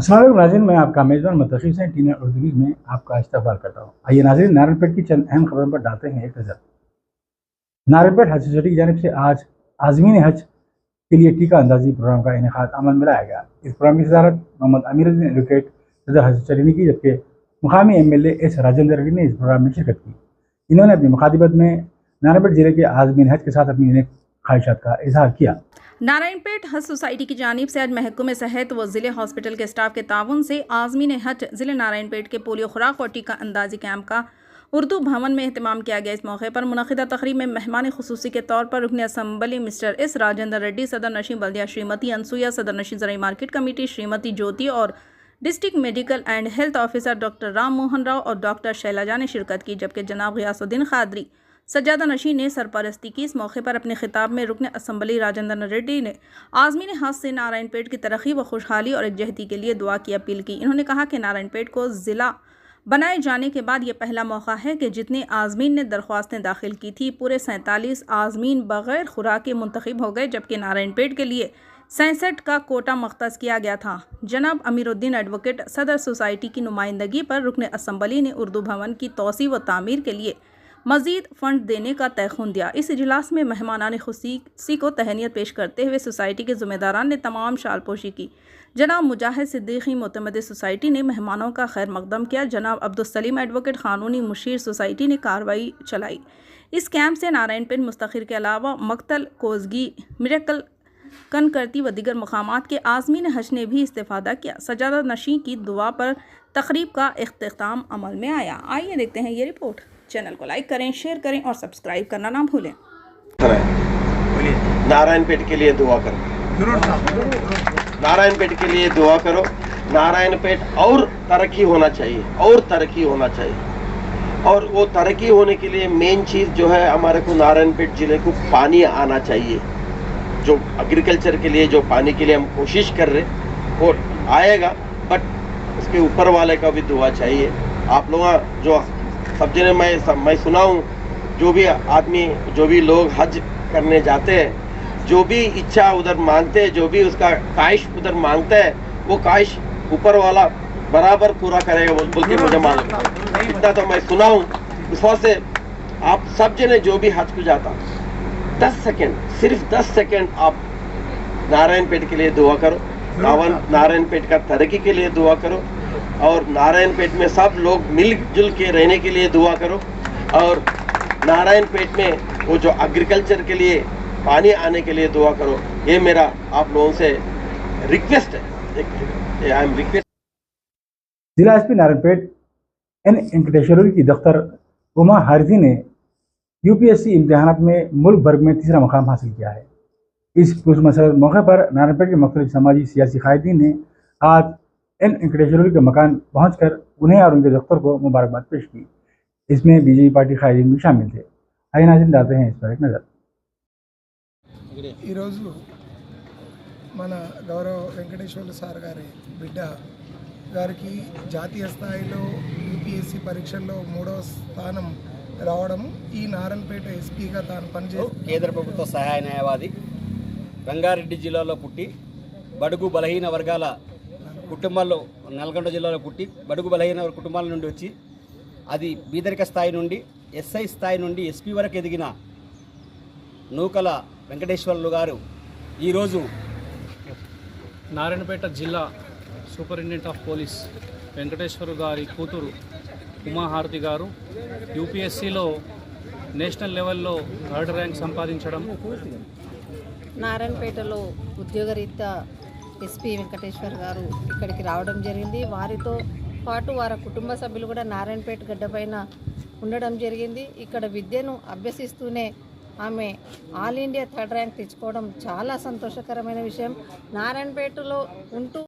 अस्सलाम वालेकुम नाज़रीन, मैं आपका मेज़बान मुतखिल हुसैन टीन उर्दू न्यूज़ में आपका इस्तकबाल करता हूँ। आइए नाज़रीन, नारायणपेट की चंद अहम खबरों पर डालते हैं एक नज़र। नारायणपेट हज सोसाइटी की जानिब से आज आज़मीन हज के लिए टीका अंदाजी प्रोग्राम का इनेकाद अमल में लाया गया। इस प्रोग्राम की सदारत मोहम्मद अमीरुद्दीन एडवोकेट सदर हज सोसाइटी ने की, जबकि मुकामी MLA एस राजेंद्र रेड्डी ने इस प्रोग्राम में शिरकत की। इन्होंने अपनी मुखातिबत में नारायणपेट जिले के आज़मीन हज के साथ अपनी नेक ख्वाहिशात का इजहार किया। नारायणपेट हज सोसाइटी की जानिब से आज महकमे सेहत व ज़िले हॉस्पिटल के स्टाफ के ताउन से आज़मीन हज ज़िले नारायणपेट के पोलियो खुराक और टीका अंदाजी कैंप का उर्दू भवन में एहतमाम किया गया। इस मौके पर मुनक़िदा तक़रीब में मेहमान खुसूसी के तौर पर रुकन assembly mister S Rajendra Reddy, सदर नशीं बल्दिया श्रीमती अनसुया, सदर नशीं ज़राई मार्केट कमेटी श्रीमती ज्योति और district medical and health officer doctor Ram Mohan Rao और डॉक्टर शैलजा ने शिरकत की, जबकि जनाब ग़ियासुद्दीन क़ादरी सज्जादा नशीं ने सरपरस्ती की। इस मौके पर अपने खिताब में रुकन असम्बली राजेंद्र रेड्डी ने आज़मीन हज से नारायणपेट की तरक्की व खुशहाली और एकजहती के लिए दुआ की अपील की। इन्होंने कहा कि नारायणपेट को ज़िला बनाए जाने के बाद ये पहला मौका है कि जितने आज़मीन ने दरख्वास्तें दाखिल की थी, पूरे 47 आज़मीन बग़ैर खुराक के मुंतखब हो गए, जबकि नारायणपेट के लिए 67 का कोटा मख्तस किया गया था। जनाब अमीरुद्दीन एडवोकेट सदर सोसाइटी की नुमाइंदगी पर रुकन असम्बली ने उर्दू भवन की तोसी व तामीर के लिए मज़ीद फ़ंड देने का तयख़ुन दिया। इस इजलास में मेहमानान खुसूसी को तहनीत पेश करते हुए सोसाइटी के ज़िम्मेदारान ने तमाम शालपोशी की। जनाब मुजाहिद सिद्दीकी मोतमद सोसाइटी ने मेहमानों का खैर मकदम किया। जनाब अब्दुल सलीम एडवोकेट क़ानूनी मुशीर सोसाइटी ने कार्रवाई चलाई। इस कैंप से नारायणपेट मुस्तखिर के अलावा मकतल, कोसगी, मिरेकल, कनकरती व दीगर मकामात के आज़मीन हज ने भी इस्तेफादा किया। सज्जादा नशीं की दुआ पर तकरीब का इख्तिताम अमल में आया। आइए देखते हैं ये रिपोर्ट। चैनल को लाइक करें, शेयर करें और सब्सक्राइब करना ना भूलें। नारायणपेट के लिए दुआ करो, नारायणपेट के लिए दुआ करो। नारायणपेट और तरक्की होना चाहिए, और तरक्की होना चाहिए। और वो तरक्की होने के लिए मेन चीज़ जो है, हमारे को नारायणपेट ज़िले को पानी आना चाहिए। जो एग्रीकल्चर के लिए, जो पानी के लिए हम कोशिश कर रहे वो आएगा, बट उसके ऊपर वाले का भी दुआ चाहिए। आप लोग जो सब जने मैं सुना हूँ, जो भी आदमी, जो भी लोग हज करने जाते हैं, जो भी इच्छा उधर मांगते हैं, जो भी उसका ख्वाहिश उधर मांगता है, वो ख्वाहिश ऊपर वाला बराबर पूरा करेगा बोल के मुझे मालूम है। इतना तो मैं सुना हूँ। इस वजह से आप सब जने जो भी हज को जाता, 10 सेकेंड, सिर्फ 10 सेकेंड आप नारायणपेट के लिए दुआ करो, नारायणपेट का तरक्की के लिए दुआ करो, और नारायणपेट में सब लोग मिलजुल के रहने के लिए दुआ करो। और नारायणपेट में वो जो एग्रीकल्चर के लिए पानी आने के लिए दुआ करो। ये मेरा आप लोगों से रिक्वेस्ट है। I am request. जिला SP नारायणपेट N वेंकटेश्वरी की दफ्तर उमा हारिथी ने UPSC इम्तहानात में मुल्क भर में तीसरा मकाम हासिल किया है। इस खुशमसरत मौके पर नारायणपेट के मुख्तलिफ समाजी सियासी कायदीन ने आज N वेंकटेश्वरी के मकान पहुंचकर उन्हें और उनके दफ्तर को मुबारकबाद पेश की। इसमें BJP पार्टी कायदीन भी शामिल थे। आइए नाज़रीन, डालते हैं इस पर एक नज़र। మన గౌరవ వెంకటేశ్వర్లు సార్ గారి బిడ్డ గారికి జాతీయ స్థాయిలో UPSC పరీక్షల్లో 3వ స్థానం రావడం, ఈ నారాయణపేట ఎస్పీగా తాను పనిచేసి కేంద్ర ప్రభుత్వ సహాయ న్యాయవాది, రంగారెడ్డి జిల్లాలో పుట్టి బడుగు బలహీన వర్గాల కుటుంబాల్లో, నల్గొండ జిల్లాలో పుట్టి బడుగు బలహీన కుటుంబాల నుండి వచ్చి అది బీదరిక స్థాయి నుండి SI స్థాయి నుండి SP వరకు ఎదిగిన నూకల వెంకటేశ్వర్లు గారు ఈరోజు నారాయణపేట జిల్లా సూపరింటెండెంట్ ఆఫ్ పోలీస్ వెంకటేశ్వర్ గారి కూతురు ఉమాహారతి గారు UPSCలో నేషనల్ లెవెల్లో 3rd ర్యాంక్ సంపాదించడం, నారాయణపేటలో ఉద్యోగరీత్యా SP వెంకటేశ్వర్ గారు ఇక్కడికి రావడం జరిగింది. వారితో పాటు వారి కుటుంబ సభ్యులు కూడా నారాయణపేట గడ్డపైన ఉండడం జరిగింది. ఇక్కడ విద్యను అభ్యసిస్తూనే ఆమె ఆల్ ఇండియా 3rd ర్యాంక్ తెచ్చుకోవడం చాలా సంతోషకరమైన విషయం. నారాయణపేటలో ఉంటూ